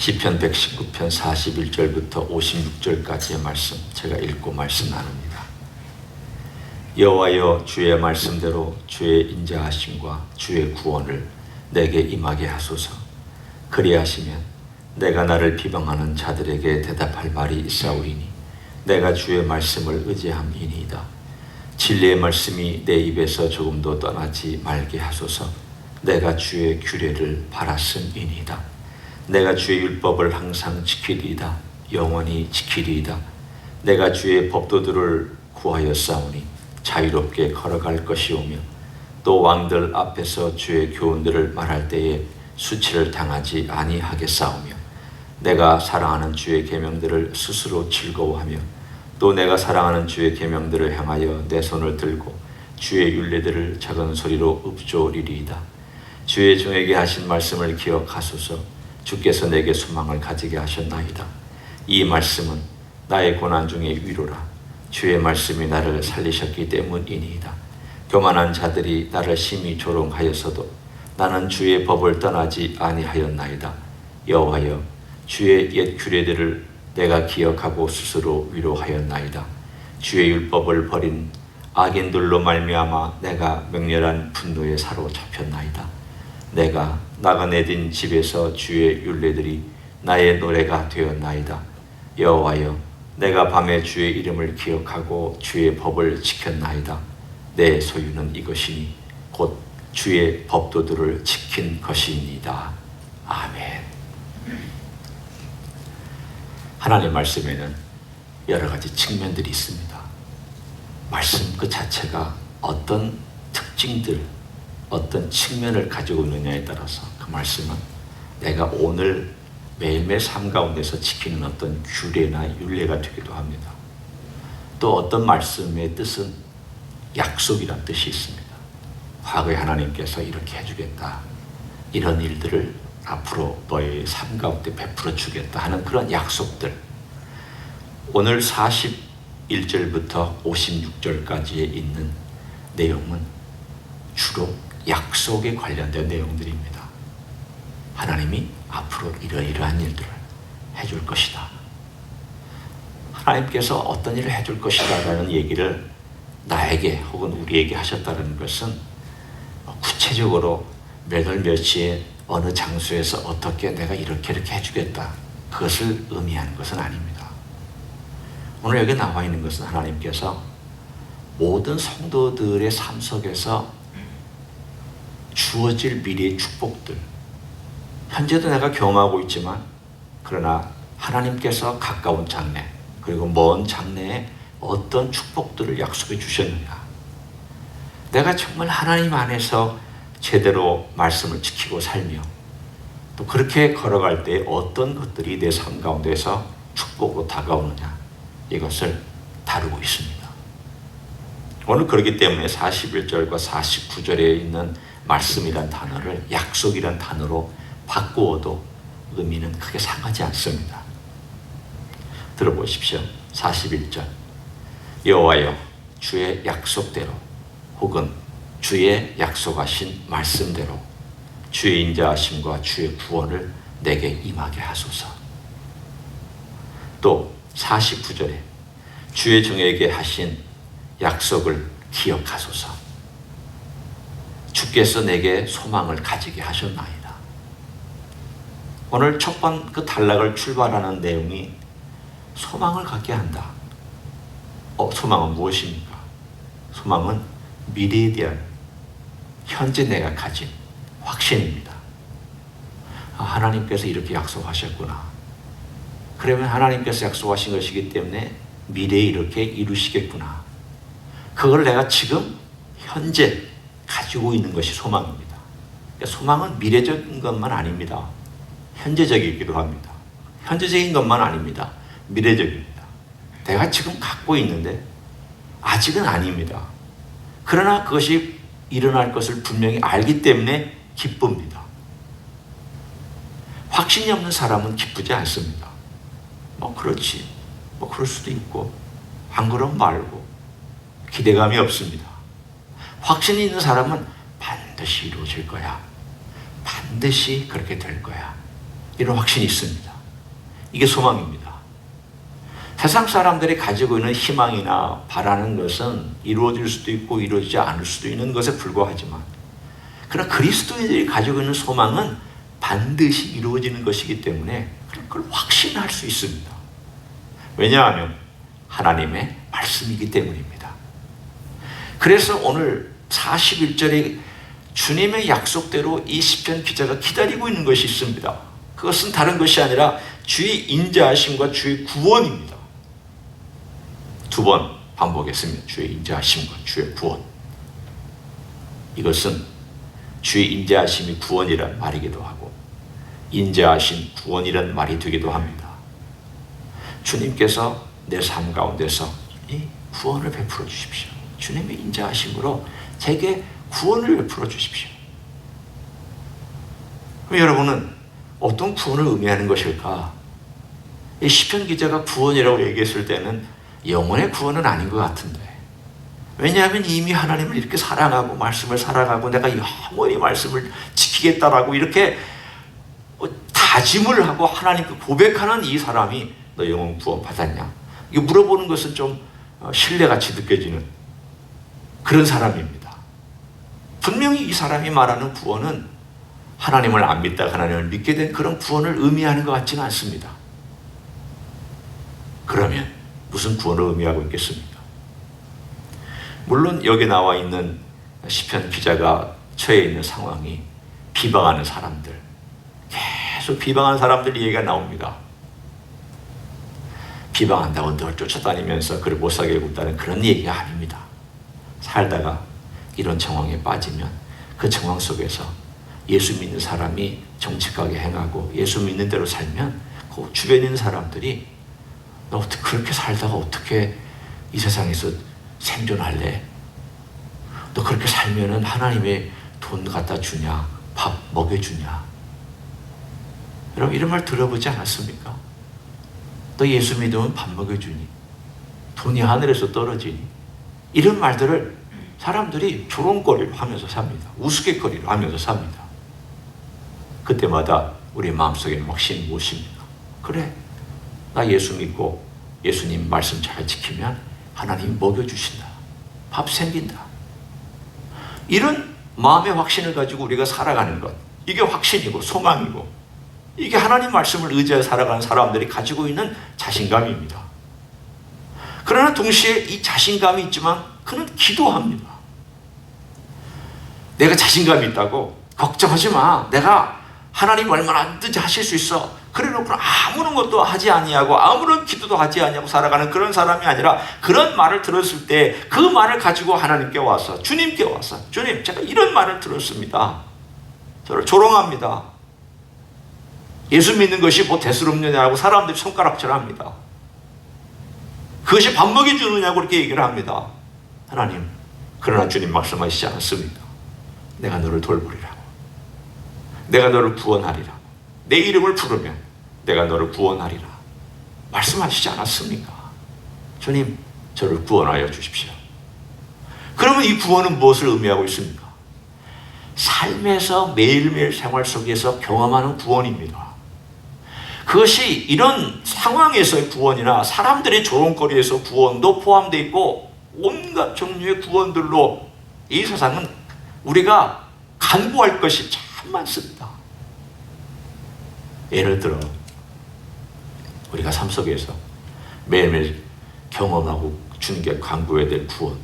시편 119편 41절부터 56절까지의 말씀 제가 읽고 말씀 나눕니다. 여호와여, 주의 말씀대로 주의 인자하심과 주의 구원을 내게 임하게 하소서. 그리하시면 내가 나를 비방하는 자들에게 대답할 말이 있사오리니 내가 주의 말씀을 의지함이니이다. 진리의 말씀이 내 입에서 조금도 떠나지 말게 하소서. 내가 주의 규례를 바랐음이니이다. 내가 주의 율법을 항상 지키리이다. 영원히 지키리이다. 내가 주의 법도들을 구하였사오니 자유롭게 걸어갈 것이오며 또 왕들 앞에서 주의 교훈들을 말할 때에 수치를 당하지 아니하겠사오며 내가 사랑하는 주의 계명들을 스스로 즐거워하며 또 내가 사랑하는 주의 계명들을 향하여 내 손을 들고 주의 율례들을 작은 소리로 읊조리리이다. 주의 종에게 하신 말씀을 기억하소서. 주께서 내게 소망을 가지게 하셨나이다. 이 말씀은 나의 고난 중의 위로라. 주의 말씀이 나를 살리셨기 때문이니이다. 교만한 자들이 나를 심히 조롱하였어도 나는 주의 법을 떠나지 아니하였나이다. 여호와여, 주의 옛 규례들을 내가 기억하고 스스로 위로하였나이다. 주의 율법을 버린 악인들로 말미암아 내가 맹렬한 분노에 사로잡혔나이다. 내가 나그네된 집에서 주의 율례들이 나의 노래가 되었나이다. 여호와여, 내가 밤에 주의 이름을 기억하고 주의 법을 지켰나이다. 내 소유는 이것이니 곧 주의 법도들을 지킨 것이니이다. 아멘. 하나님의 말씀에는 여러 가지 측면들이 있습니다. 말씀 그 자체가 어떤 특징들, 어떤 측면을 가지고 있느냐에 따라서 그 말씀은 내가 오늘 매일매일 삶 가운데서 지키는 어떤 규례나 율례가 되기도 합니다. 또 어떤 말씀의 뜻은 약속이란 뜻이 있습니다. 과거에 하나님께서 이렇게 해주겠다, 이런 일들을 앞으로 너의 삶 가운데 베풀어 주겠다 하는 그런 약속들. 오늘 41절부터 56절까지에 있는 내용은 주로 약속에 관련된 내용들입니다. 하나님이 앞으로 이러이러한 일들을 해줄 것이다. 하나님께서 어떤 일을 해줄 것이다 라는 얘기를 나에게 혹은 우리에게 하셨다는 것은 구체적으로 몇 월 며칠에 어느 장소에서 어떻게 내가 이렇게 해주겠다, 그것을 의미하는 것은 아닙니다. 오늘 여기 나와 있는 것은 하나님께서 모든 성도들의 삶 속에서 주어질 미래의 축복들, 현재도 내가 경험하고 있지만 그러나 하나님께서 가까운 장래 그리고 먼 장래에 어떤 축복들을 약속해 주셨느냐, 내가 정말 하나님 안에서 제대로 말씀을 지키고 살며 또 그렇게 걸어갈 때 어떤 것들이 내 삶 가운데서 축복으로 다가오느냐, 이것을 다루고 있습니다. 오늘 그렇기 때문에 41절과 49절에 있는 말씀이란 단어를 약속이란 단어로 바꾸어도 의미는 크게 상하지 않습니다. 들어보십시오. 41절. 여호와여, 주의 약속대로 혹은 주의 약속하신 말씀대로 주의 인자하심과 주의 구원을 내게 임하게 하소서. 또 49절에 주의 종에게 하신 약속을 기억하소서. 주께서 내게 소망을 가지게 하셨나이다. 오늘 첫 번 그 단락을 출발하는 내용이 소망을 갖게 한다. 소망은 무엇입니까? 소망은 미래에 대한 현재 내가 가진 확신입니다. 하나님께서 이렇게 약속하셨구나. 그러면 하나님께서 약속하신 것이기 때문에 미래에 이렇게 이루시겠구나. 그걸 내가 지금 현재 가지고 있는 것이 소망입니다. 소망은 미래적인 것만 아닙니다. 현재적이기도 합니다. 현재적인 것만 아닙니다. 미래적입니다. 내가 지금 갖고 있는데 아직은 아닙니다. 그러나 그것이 일어날 것을 분명히 알기 때문에 기쁩니다. 확신이 없는 사람은 기쁘지 않습니다. 그렇지, 그럴 수도 있고, 안 그러면 말고, 기대감이 없습니다. 확신이 있는 사람은 반드시 이루어질 거야, 반드시 그렇게 될 거야, 이런 확신이 있습니다. 이게 소망입니다. 세상 사람들이 가지고 있는 희망이나 바라는 것은 이루어질 수도 있고 이루어지지 않을 수도 있는 것에 불과하지만, 그러나 그리스도인들이 가지고 있는 소망은 반드시 이루어지는 것이기 때문에 그걸 확신할 수 있습니다. 왜냐하면 하나님의 말씀이기 때문입니다. 그래서 오늘 41절에 주님의 약속대로 이 시편 기자가 기다리고 있는 것이 있습니다. 그것은 다른 것이 아니라 주의 인자하심과 주의 구원입니다. 두 번 반복했습니다. 주의 인자하심과 주의 구원. 이것은 주의 인자하심이 구원이란 말이기도 하고 인자하심 구원이란 말이 되기도 합니다. 주님께서 내 삶 가운데서 이 구원을 베풀어 주십시오. 주님의 인자하심으로 제게 구원을 베풀어 주십시오. 그럼 여러분은 어떤 구원을 의미하는 것일까? 이 시편 기자가 구원이라고 얘기했을 때는 영혼의 구원은 아닌 것 같은데, 왜냐하면 이미 하나님을 이렇게 사랑하고 말씀을 살아가고 내가 영원히 말씀을 지키겠다라고 이렇게 다짐을 하고 하나님께 고백하는 이 사람이 너 영혼 구원 받았냐? 이거 물어보는 것은 좀 신뢰같이 느껴지는 그런 사람입니다. 분명히 이 사람이 말하는 구원은 하나님을 안 믿다가 하나님을 믿게 된 그런 구원을 의미하는 것 같지는 않습니다. 그러면 무슨 구원을 의미하고 있겠습니까? 물론 여기 나와 있는 시편 기자가 처해 있는 상황이 비방하는 사람들, 계속 비방하는 사람들 얘기가 나옵니다. 비방한다고 늘 쫓아다니면서 그를 못 살게 굴다는 그런 얘기가 아닙니다. 살다가 이런 정황에 빠지면 그 정황 속에서 예수 믿는 사람이 정직하게 행하고 예수 믿는 대로 살면 그 주변에 있는 사람들이 너 어떻게 그렇게 살다가 어떻게 이 세상에서 생존할래? 너 그렇게 살면은 하나님의 돈 갖다 주냐? 밥 먹여주냐? 여러분 이런 말 들어보지 않았습니까? 너 예수 믿으면 밥 먹여주니? 돈이 하늘에서 떨어지니? 이런 말들을 사람들이 조롱거리로 하면서 삽니다. 우스갯거리로 하면서 삽니다. 그때마다 우리 마음속에는 확신이 무엇입니까? 그래, 나 예수 믿고 예수님 말씀 잘 지키면 하나님 먹여주신다. 밥 생긴다. 이런 마음의 확신을 가지고 우리가 살아가는 것, 이게 확신이고 소망이고 이게 하나님 말씀을 의지해 살아가는 사람들이 가지고 있는 자신감입니다. 그러나 동시에 이 자신감이 있지만 그는 기도합니다. 내가 자신감이 있다고 걱정하지 마. 내가 하나님 얼마든지 하실 수 있어. 그래놓고 아무런 것도 하지 아니하고 아무런 기도도 하지 아니하고 살아가는 그런 사람이 아니라, 그런 말을 들었을 때 그 말을 가지고 하나님께 와서 주님께 와서 주님, 제가 이런 말을 들었습니다. 저를 조롱합니다. 예수 믿는 것이 뭐 대수롭느냐고 사람들이 손가락질합니다. 그것이 밥 먹여주느냐고 그렇게 얘기를 합니다. 하나님, 그러나 주님 말씀하시지 않았습니까? 내가 너를 돌보리라고. 내가 너를 구원하리라. 내 이름을 부르면 내가 너를 구원하리라. 말씀하시지 않았습니까? 주님, 저를 구원하여 주십시오. 그러면 이 구원은 무엇을 의미하고 있습니까? 삶에서 매일매일 생활 속에서 경험하는 구원입니다. 그것이 이런 상황에서의 구원이나 사람들의 조롱거리에서 구원도 포함되어 있고 온갖 종류의 구원들로 이 세상은 우리가 간구할 것이 참 많습니다. 예를 들어 우리가 삶 속에서 매일매일 경험하고 주님께 간구해야 될 구원,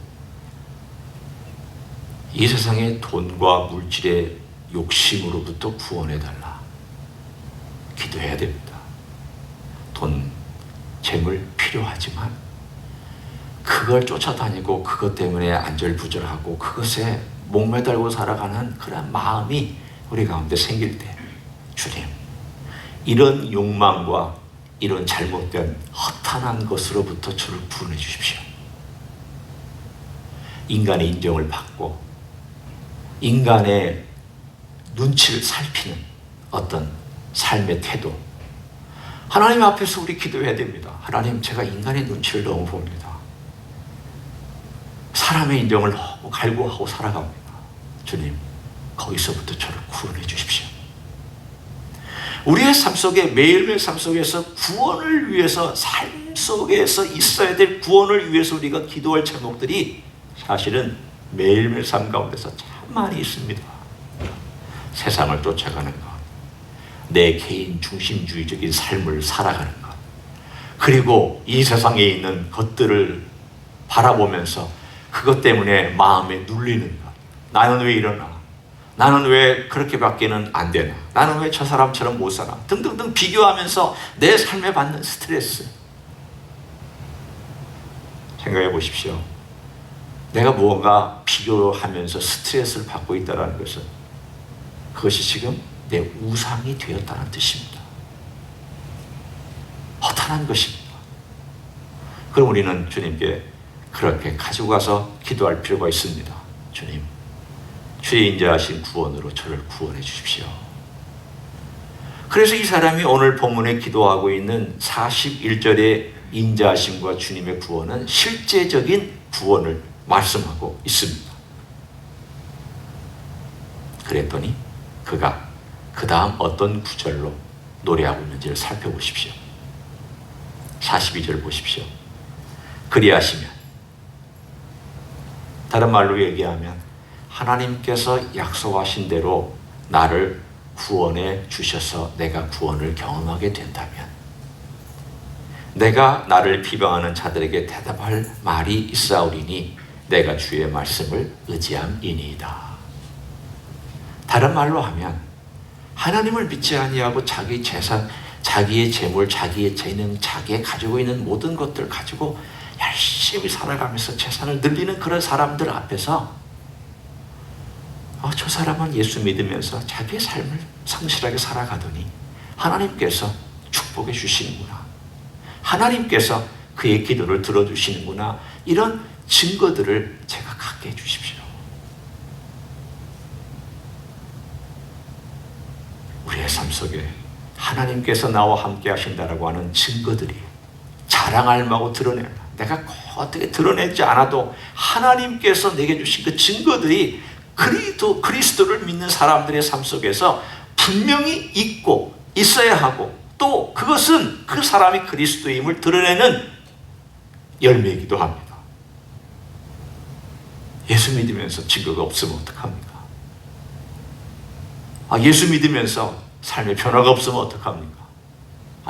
이 세상의 돈과 물질의 욕심으로부터 구원해달라 기도해야 됩니다. 돈, 재물 필요하지만 그걸 쫓아다니고 그것 때문에 안절부절하고 그것에 목매달고 살아가는 그런 마음이 우리 가운데 생길 때, 주님, 이런 욕망과 이런 잘못된 허탄한 것으로부터 저를 구원해 주십시오. 인간의 인정을 받고 인간의 눈치를 살피는 어떤 삶의 태도, 하나님 앞에서 우리 기도해야 됩니다. 하나님, 제가 인간의 눈치를 너무 봅니다. 사람의 인정을 너무 갈구하고 살아갑니다. 주님, 거기서부터 저를 구원해 주십시오. 우리의 삶 속에 매일매일 삶 속에서 구원을 위해서 삶 속에서 있어야 될 구원을 위해서 우리가 기도할 제목들이 사실은 매일매일 삶 가운데서 참 많이 있습니다. 세상을 쫓아가는 것, 내 개인 중심주의적인 삶을 살아가는 것, 그리고 이 세상에 있는 것들을 바라보면서 그것 때문에 마음에 눌리는 것. 나는 왜 이러나? 나는 왜 그렇게밖에는 안 되나? 나는 왜 저 사람처럼 못 살아? 등등등 비교하면서 내 삶에 받는 스트레스. 생각해 보십시오. 내가 무언가 비교하면서 스트레스를 받고 있다는 것은 그것이 지금 내 우상이 되었다는 뜻입니다. 허탄한 것입니다. 그럼 우리는 주님께 그렇게 가지고 가서 기도할 필요가 있습니다. 주님, 주의 인자하신 구원으로 저를 구원해 주십시오. 그래서 이 사람이 오늘 본문에 기도하고 있는 41절의 인자하심과 주님의 구원은 실제적인 구원을 말씀하고 있습니다. 그랬더니 그가 그 다음 어떤 구절로 노래하고 있는지를 살펴보십시오. 42절 보십시오. 그리하시면, 다른 말로 얘기하면 하나님께서 약속하신 대로 나를 구원해 주셔서 내가 구원을 경험하게 된다면, 내가 나를 비방하는 자들에게 대답할 말이 있사오리니 내가 주의 말씀을 의지함이니이다. 다른 말로 하면 하나님을 믿지 아니하고 자기 재산, 자기의 재물, 자기의 재능, 자기의 가지고 있는 모든 것들을 가지고 열심히 살아가면서 재산을 늘리는 그런 사람들 앞에서 저 사람은 예수 믿으면서 자기의 삶을 성실하게 살아가더니 하나님께서 축복해 주시는구나, 하나님께서 그의 기도를 들어주시는구나, 이런 증거들을 제가 갖게 해주십시오. 우리의 삶 속에 하나님께서 나와 함께 하신다라고 하는 증거들이 자랑할 만하고 드러내라, 내가 꼭 어떻게 드러내지 않아도 하나님께서 내게 주신 그 증거들이 그리스도를 믿는 사람들의 삶 속에서 분명히 있고 있어야 하고, 또 그것은 그 사람이 그리스도임을 드러내는 열매이기도 합니다. 예수 믿으면서 증거가 없으면 어떡합니까? 예수 믿으면서 삶의 변화가 없으면 어떡합니까?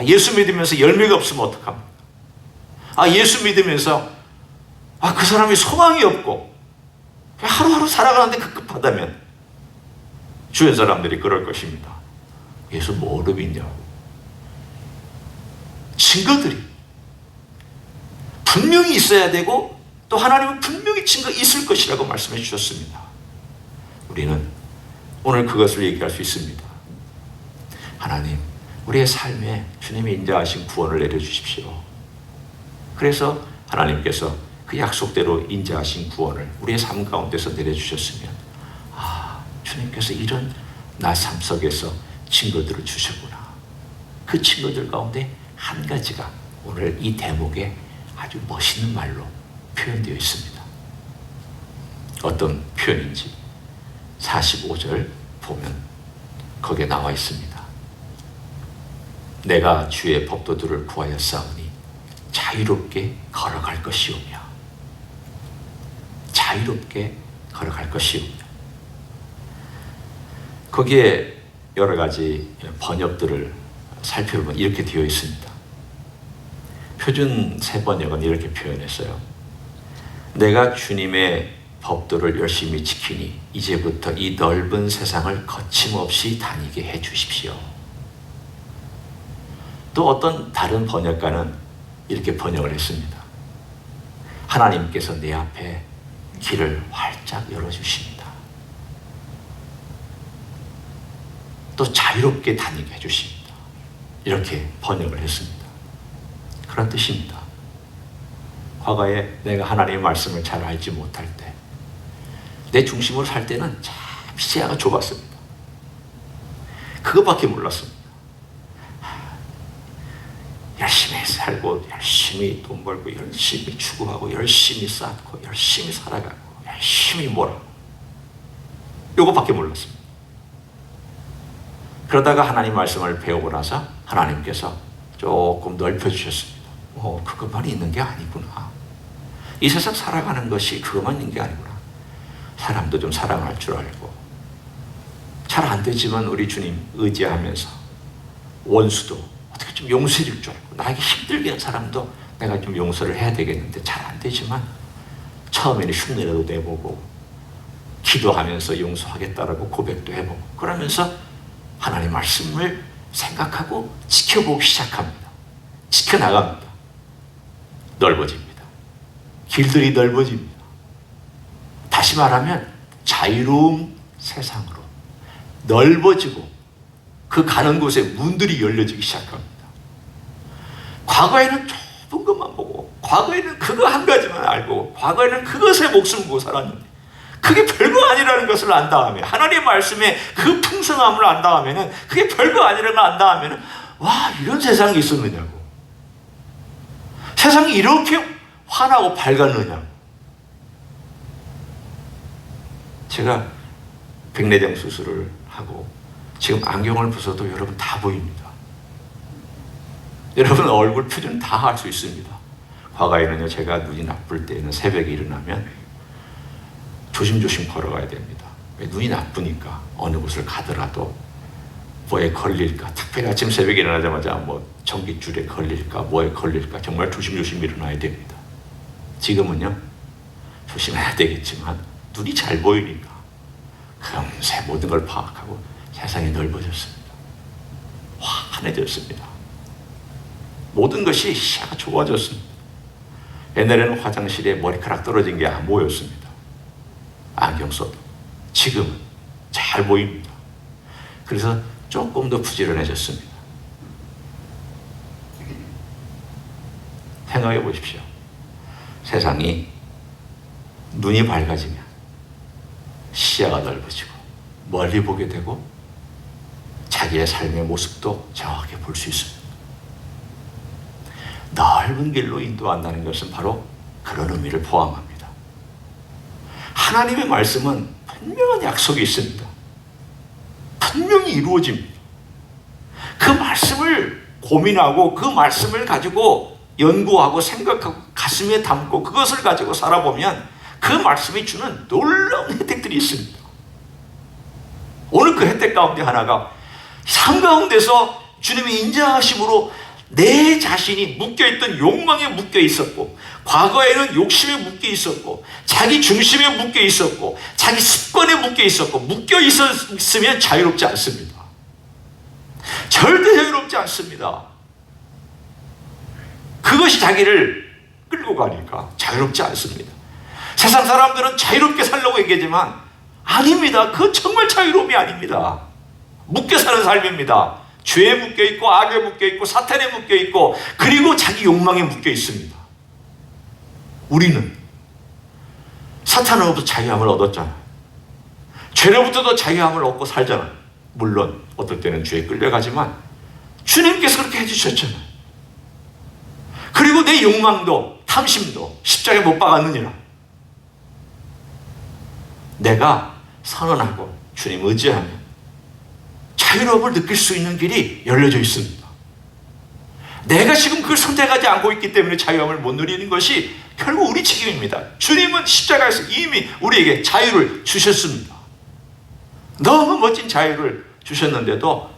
예수 믿으면서 열매가 없으면 어떡합니까? 예수 믿으면서 그 사람이 소망이 없고 하루하루 살아가는데 급급하다면 주변 사람들이 그럴 것입니다. 예수 뭐로 믿냐고. 증거들이 분명히 있어야 되고, 또 하나님은 분명히 증거 있을 것이라고 말씀해 주셨습니다. 우리는 오늘 그것을 얘기할 수 있습니다. 하나님, 우리의 삶에 주님이 인자하신 구원을 내려주십시오. 그래서 하나님께서 그 약속대로 인자하신 구원을 우리의 삶 가운데서 내려주셨으면, 주님께서 이런 나 삶 속에서 증거들을 주셨구나. 그 증거들 가운데 한 가지가 오늘 이 대목에 아주 멋있는 말로 표현되어 있습니다. 어떤 표현인지 45절 보면 거기에 나와 있습니다. 내가 주의 법도들을 구하여 싸우니 자유롭게 걸어갈 것이오며, 자유롭게 걸어갈 것이오며. 거기에 여러 가지 번역들을 살펴보면 이렇게 되어 있습니다. 표준 새 번역은 이렇게 표현했어요. 내가 주님의 법도를 열심히 지키니 이제부터 이 넓은 세상을 거침없이 다니게 해 주십시오. 또 어떤 다른 번역가는 이렇게 번역을 했습니다. 하나님께서 내 앞에 길을 활짝 열어주십니다. 또 자유롭게 다니게 해주십니다. 이렇게 번역을 했습니다. 그런 뜻입니다. 과거에 내가 하나님의 말씀을 잘 알지 못할 때, 내 중심으로 살 때는 참 시야가 좁았습니다. 그것밖에 몰랐습니다. 열심히 살고, 열심히 돈 벌고, 열심히 추구하고, 열심히 쌓고, 열심히 살아가고, 열심히 몰아고, 요것밖에 몰랐습니다. 그러다가 하나님 말씀을 배우고 나서 하나님께서 조금 넓혀주셨습니다. 그것만 있는 게 아니구나. 이 세상 살아가는 것이 그것만 있는 게 아니구나. 사람도 좀 사랑할 줄 알고, 잘 안 되지만 우리 주님 의지하면서 원수도 어떻게 좀 용서해 줄 줄 알고, 나에게 힘들게 한 사람도 내가 좀 용서를 해야 되겠는데 잘 안 되지만 처음에는 흉내라도 내보고 기도하면서 용서하겠다라고 고백도 해보고, 그러면서 하나님 말씀을 생각하고 지켜보기 시작합니다. 지켜나갑니다. 넓어집니다. 길들이 넓어집니다. 다시 말하면 자유로운 세상으로 넓어지고 그 가는 곳에 문들이 열려지기 시작합니다. 과거에는 좁은 것만 보고, 과거에는 그거 한 가지만 알고, 과거에는 그것에 목숨을 걸고 살았는데 그게 별거 아니라는 것을 안 다음에, 하나님의 말씀에 그 풍성함을 안 다음에는, 그게 별거 아니라는 걸 안 다음에는, 와, 이런 세상이 있었느냐고, 세상이 이렇게 환하고 밝았느냐고. 제가 백내장 수술을 하고 지금 안경을 벗어도 여러분 다 보입니다. 여러분 얼굴 표정 다 할 수 있습니다. 과거에는요, 제가 눈이 나쁠 때는 새벽에 일어나면 조심조심 걸어가야 됩니다. 왜? 눈이 나쁘니까 어느 곳을 가더라도 뭐에 걸릴까, 특별히 아침 새벽에 일어나자마자 뭐 전기줄에 걸릴까, 뭐에 걸릴까, 정말 조심조심 일어나야 됩니다. 지금은요, 조심해야 되겠지만 눈이 잘 보이니까 금세 모든 걸 파악하고 세상이 넓어졌습니다. 환해졌습니다. 모든 것이 시야가 좁아졌습니다. 옛날에는 화장실에 머리카락 떨어진 게 안 보였습니다. 안경 써도. 지금은 잘 보입니다. 그래서 조금 더 부지런해졌습니다. 생각해 보십시오. 세상이 눈이 밝아지면 시야가 넓어지고 멀리 보게 되고 자기의 삶의 모습도 정확히 볼 수 있습니다. 넓은 길로 인도한다는 것은 바로 그런 의미를 포함합니다. 하나님의 말씀은 분명한 약속이 있습니다. 분명히 이루어집니다. 그 말씀을 고민하고 그 말씀을 가지고 연구하고 생각하고 가슴에 담고 그것을 가지고 살아보면 그 말씀이 주는 놀라운 혜택들이 있습니다. 오늘 그 혜택 가운데 하나가 삶 가운데서 주님의 인자하심으로 내 자신이 묶여있던 욕망에 묶여 있었고, 과거에는 욕심에 묶여 있었고, 자기 중심에 묶여 있었고, 자기 습관에 묶여 있었고, 묶여 있었으면 자유롭지 않습니다. 절대 자유롭지 않습니다. 그것이 자기를 끌고 가니까 자유롭지 않습니다. 세상 사람들은 자유롭게 살려고 얘기하지만 아닙니다. 그건 정말 자유로움이 아닙니다. 묶여 사는 삶입니다. 죄에 묶여 있고, 악에 묶여 있고, 사탄에 묶여 있고, 그리고 자기 욕망에 묶여 있습니다. 우리는 사탄으로부터 자유함을 얻었잖아요. 죄로부터도 자유함을 얻고 살잖아요. 물론 어떨 때는 죄에 끌려가지만 주님께서 그렇게 해주셨잖아요. 그리고 내 욕망도 탐심도 십자가에 못 박았느니라. 내가 선언하고 주님 의지하면 자유로움을 느낄 수 있는 길이 열려져 있습니다. 내가 지금 그걸 선택하지 않고 있기 때문에 자유함을 못 누리는 것이 결국 우리 책임입니다. 주님은 십자가에서 이미 우리에게 자유를 주셨습니다. 너무 멋진 자유를 주셨는데도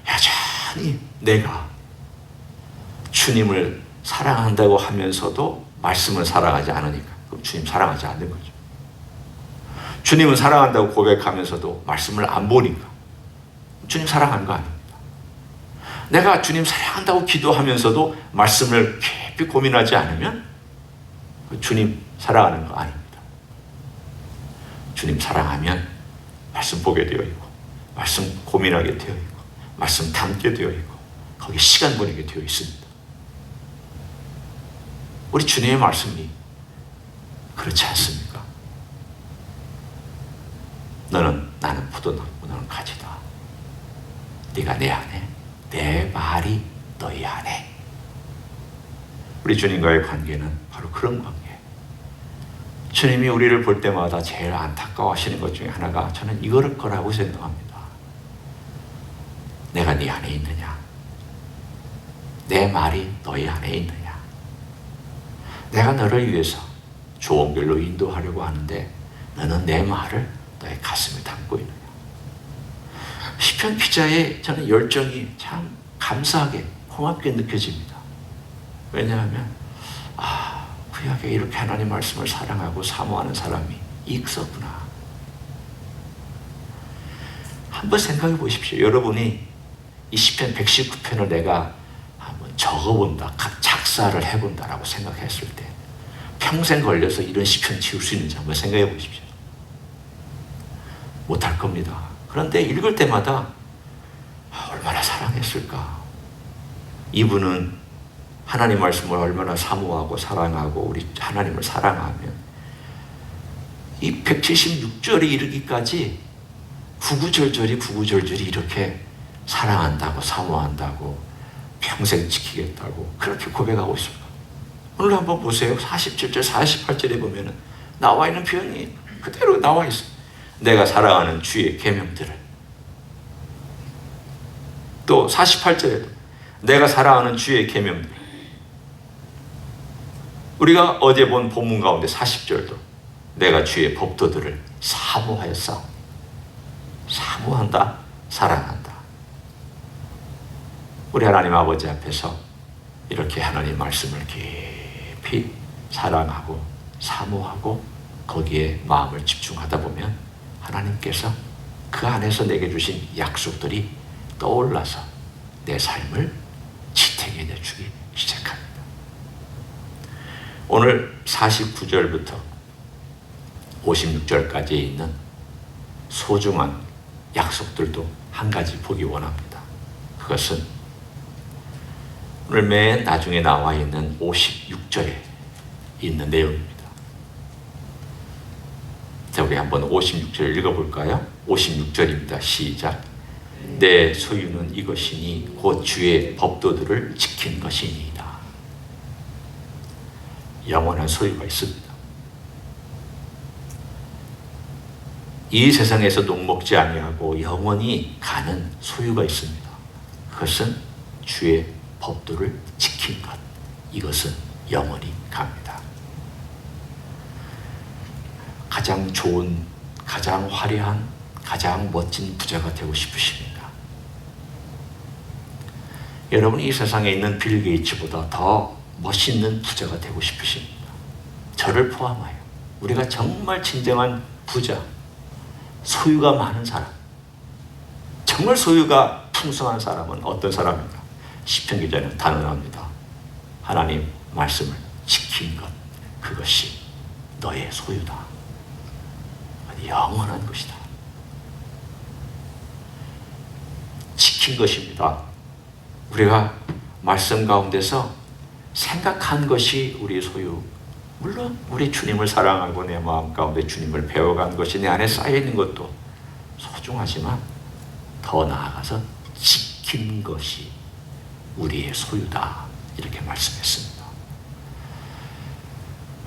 여전히 내가 주님을 사랑한다고 하면서도 말씀을 사랑하지 않으니까 그럼 주님 사랑하지 않는 거죠. 주님은 사랑한다고 고백하면서도 말씀을 안 보니까 주님 사랑하는 거 아닙니다. 내가 주님 사랑한다고 기도하면서도 말씀을 깊이 고민하지 않으면 주님 사랑하는 거 아닙니다. 주님 사랑하면 말씀 보게 되어 있고, 말씀 고민하게 되어 있고, 말씀 담게 되어 있고, 거기 시간 보내게 되어 있습니다. 우리 주님의 말씀이 그렇지 않습니까? 나는 포도나무, 너는 가지다. 네가 내 안에, 내 말이 너희 안에. 우리 주님과의 관계는 바로 그런 관계. 주님이 우리를 볼 때마다 제일 안타까워하시는 것 중에 하나가 저는 이걸 거라고 생각합니다. 내가 네 안에 있느냐? 내 말이 너희 안에 있느냐? 내가 너를 위해서 좋은 길로 인도하려고 하는데 너는 내 말을 너의 가슴에 담고 있느냐? 시편 기자의 저는 열정이 참 감사하게 고맙게 느껴집니다. 왜냐하면 구약에 이렇게 하나님 말씀을 사랑하고 사모하는 사람이 있었구나. 한번 생각해 보십시오. 여러분이 이 시편 119편을 내가 한번 적어본다, 작사를 해본다라고 생각했을 때 평생 걸려서 이런 시편 지을 수 있는지 한번 생각해 보십시오. 못할 겁니다. 그런데 읽을 때마다 얼마나 사랑했을까. 이분은 하나님 말씀을 얼마나 사모하고 사랑하고 우리 하나님을 사랑하면 이 176절에 이르기까지 구구절절이 이렇게 사랑한다고 사모한다고 평생 지키겠다고 그렇게 고백하고 있습니다. 오늘 한번 보세요. 47절 48절에 보면 나와 있는 표현이 그대로 나와 있어요. 내가 사랑하는 주의 계명들을. 또 48절에도 내가 사랑하는 주의 계명들. 우리가 어제 본 본문 가운데 40절도 내가 주의 법도들을 사모하였사. 사모한다, 사랑한다. 우리 하나님 아버지 앞에서 이렇게 하나님 말씀을 깊이 사랑하고 사모하고 거기에 마음을 집중하다 보면 하나님께서 그 안에서 내게 주신 약속들이 떠올라서 내 삶을 지탱해 내주기 시작합니다. 오늘 49절부터 56절까지 있는 소중한 약속들도 한 가지 보기 원합니다. 그것은 오늘 맨 나중에 나와 있는 56절에 있는 내용입니다. 자, 우리 한번 56절 읽어볼까요? 56절입니다. 시작. 내 소유는 이것이니 곧 주의 법도들을 지킨 것이니이다. 영원한 소유가 있습니다. 이 세상에서 녹먹지 아니하고 영원히 가는 소유가 있습니다. 그것은 주의 법도를 지킨 것. 이것은 영원히 갑니다. 가장 좋은, 가장 화려한, 가장 멋진 부자가 되고 싶으십니다. 여러분이 이 세상에 있는 빌 게이츠보다 더 멋있는 부자가 되고 싶으십니다. 저를 포함하여 우리가 정말 진정한 부자, 소유가 많은 사람, 정말 소유가 풍성한 사람은 어떤 사람인가? 시편 기자는 단언합니다. 하나님 말씀을 지킨 것, 그것이 너의 소유다. 영원한 것이다. 지킨 것입니다. 우리가 말씀 가운데서 생각한 것이 우리 소유. 물론 우리 주님을 사랑하고 내 마음 가운데 주님을 배워간 것이 내 안에 쌓여있는 것도 소중하지만 더 나아가서 지킨 것이 우리의 소유다. 이렇게 말씀했습니다.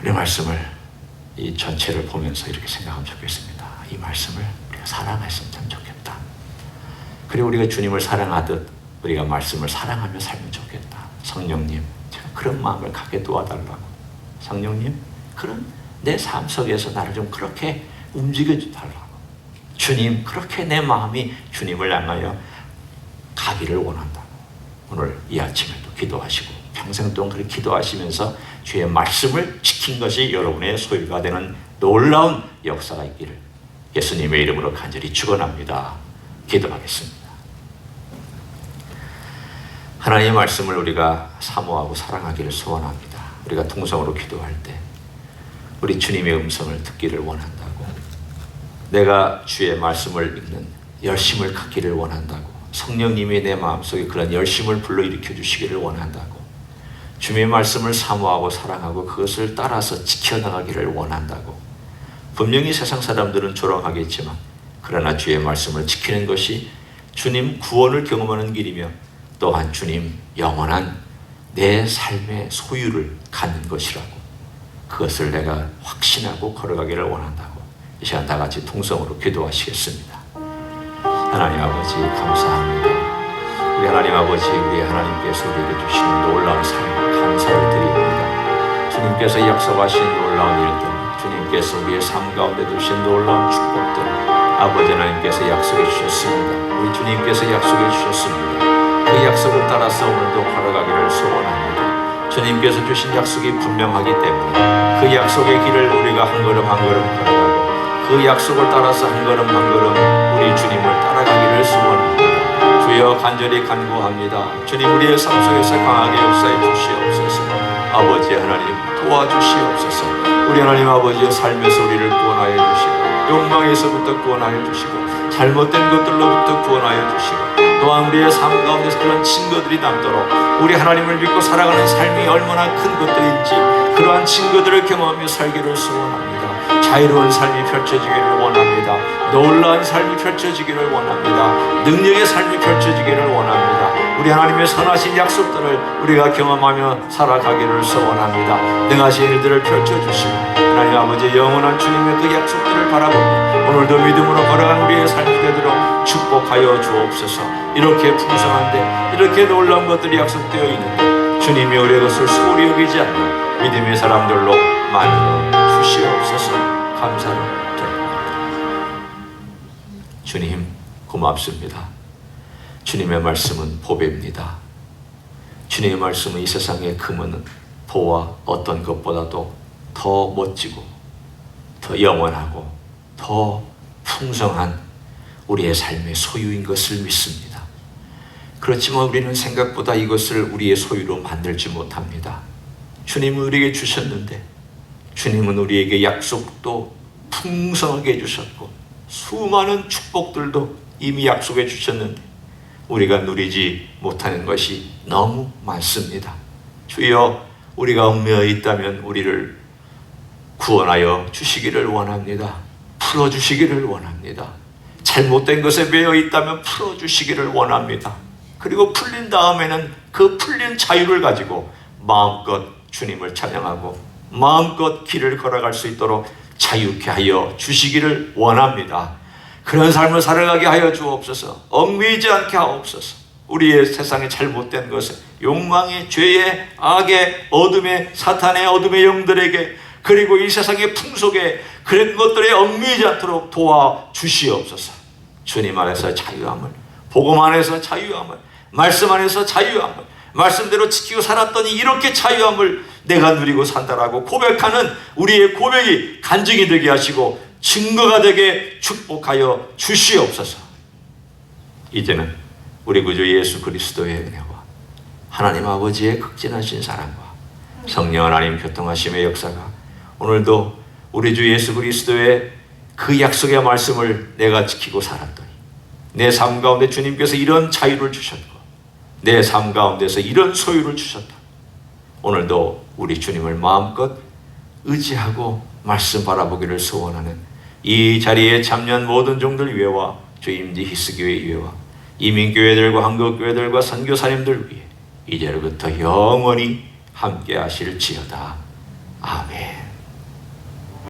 우리 말씀을 이 전체를 보면서 이렇게 생각하면 좋겠습니다. 이 말씀을 우리가 사랑했으면 참 좋겠다. 그리고 우리가 주님을 사랑하듯 우리가 말씀을 사랑하며 살면 좋겠다. 성령님, 제가 그런 마음을 갖게 도와달라고. 성령님, 그런 내 삶 속에서 나를 좀 그렇게 움직여달라고. 주님, 그렇게 내 마음이 주님을 향하여 가기를 원한다고. 오늘 이 아침에도 기도하시고 평생 동안 그렇게 기도하시면서 주의 말씀을 지킨 것이 여러분의 소유가 되는 놀라운 역사가 있기를 예수님의 이름으로 간절히 축원합니다. 기도하겠습니다. 하나님의 말씀을 우리가 사모하고 사랑하기를 소원합니다. 우리가 통성으로 기도할 때 우리 주님의 음성을 듣기를 원한다고, 내가 주의 말씀을 읽는 열심을 갖기를 원한다고, 성령님이 내 마음속에 그런 열심을 불러일으켜 주시기를 원한다고, 주님의 말씀을 사모하고 사랑하고 그것을 따라서 지켜나가기를 원한다고. 분명히 세상 사람들은 조롱하겠지만 그러나 주의 말씀을 지키는 것이 주님 구원을 경험하는 길이며 또한 주님 영원한 내 삶의 소유를 갖는 것이라고, 그것을 내가 확신하고 걸어가기를 원한다고. 이 시간 다 같이 통성으로 기도하시겠습니다. 하나님 아버지 감사합니다. 우리 하나님 아버지, 우리 하나님께서 우리에게 주신 놀라운 삶 감사를 드립니다. 주님께서 약속하신 놀라운 일들, 주님께서 우리의 삶 가운데 주신 놀라운 축복들, 아버지 하나님께서 약속해 주셨습니다. 우리 주님께서 약속해 주셨습니다. 그 약속을 따라서 오늘도 걸어가기를 소원합니다. 주님께서 주신 약속이 분명하기 때문에 그 약속의 길을 우리가 한 걸음 한 걸음 걸어가고 그 약속을 따라서 한 걸음 한 걸음 우리 주님을 따라가기를 소원합니다. 주여 간절히 간구합니다. 주님, 우리의 삶 속에서 강하게 역사해 주시옵소서. 아버지 하나님 도와주시옵소서. 우리 하나님 아버지의 삶에서 우리를 구원하여 주시고 욕망에서부터 구원하여 주시고 잘못된 것들로부터 구원하여 주시고 또한 우리의 삶 가운데서 그런 증거들이 남도록 우리 하나님을 믿고 살아가는 삶이 얼마나 큰 것들인지 그러한 증거들을 경험하며 살기를 소원합니다. 자유로운 삶이 펼쳐지기를 원합니다. 놀라운 삶이 펼쳐지기를 원합니다. 능력의 삶이 펼쳐지기를 원합니다. 우리 하나님의 선하신 약속들을 우리가 경험하며 살아가기를 소원합니다. 능하신 일들을 펼쳐주시고 하나님 아버지 영원한 주님의 그 약속들을 바라보며 오늘도 믿음으로 걸어간 우리의 삶이 되도록 축복하여 주옵소서. 이렇게 풍성한데 이렇게 놀라운 것들이 약속되어 있는데 주님이 우리의 것을 소홀히 여기지 않는 믿음의 사람들로 만들어 주시옵소서. 감사를 드립니다. 주님 고맙습니다. 주님의 말씀은 보배입니다. 주님의 말씀은 이 세상의 금은 보와 어떤 것보다도 더 멋지고 더 영원하고 더 풍성한 우리의 삶의 소유인 것을 믿습니다. 그렇지만 우리는 생각보다 이것을 우리의 소유로 만들지 못합니다. 주님은 우리에게 주셨는데 주님은 우리에게 약속도 풍성하게 해주셨고 수많은 축복들도 이미 약속해 주셨는데 우리가 누리지 못하는 것이 너무 많습니다. 주여, 우리가 얽매여 있다면 우리를 구원하여 주시기를 원합니다. 풀어주시기를 원합니다. 잘못된 것에 매여 있다면 풀어주시기를 원합니다. 그리고 풀린 다음에는 그 풀린 자유를 가지고 마음껏 주님을 찬양하고 마음껏 길을 걸어갈 수 있도록 자유케 하여 주시기를 원합니다. 그런 삶을 살아가게 하여 주옵소서. 얽매이지 않게 하옵소서. 우리의 세상의 잘못된 것에 욕망의 죄의 악의 어둠의 사탄의 어둠의 영들에게 그리고 이 세상의 풍속에 그런 것들에 얽매이지 않도록 도와주시옵소서. 주님 안에서 자유함을, 복음 안에서 자유함을, 말씀 안에서 자유함을, 말씀대로 지키고 살았더니 이렇게 자유함을 내가 누리고 산다라고 고백하는 우리의 고백이 간증이 되게 하시고 증거가 되게 축복하여 주시옵소서. 이제는 우리 구주 예수 그리스도의 은혜와 하나님 아버지의 극진하신 사랑과 성령 하나님 교통하심의 역사가 오늘도 우리 주 예수 그리스도의 그 약속의 말씀을 내가 지키고 살았더니 내 삶 가운데 주님께서 이런 자유를 주셨고 내 삶 가운데서 이런 소유를 주셨다. 오늘도 우리 주님을 마음껏 의지하고 말씀 바라보기를 소원하는 이 자리에 참여한 모든 종들 위에와 주임지 히스교회 위에와 이민교회들과 한국교회들과 선교사님들 위에 이제로부터 영원히 함께 하실지어다. 아멘.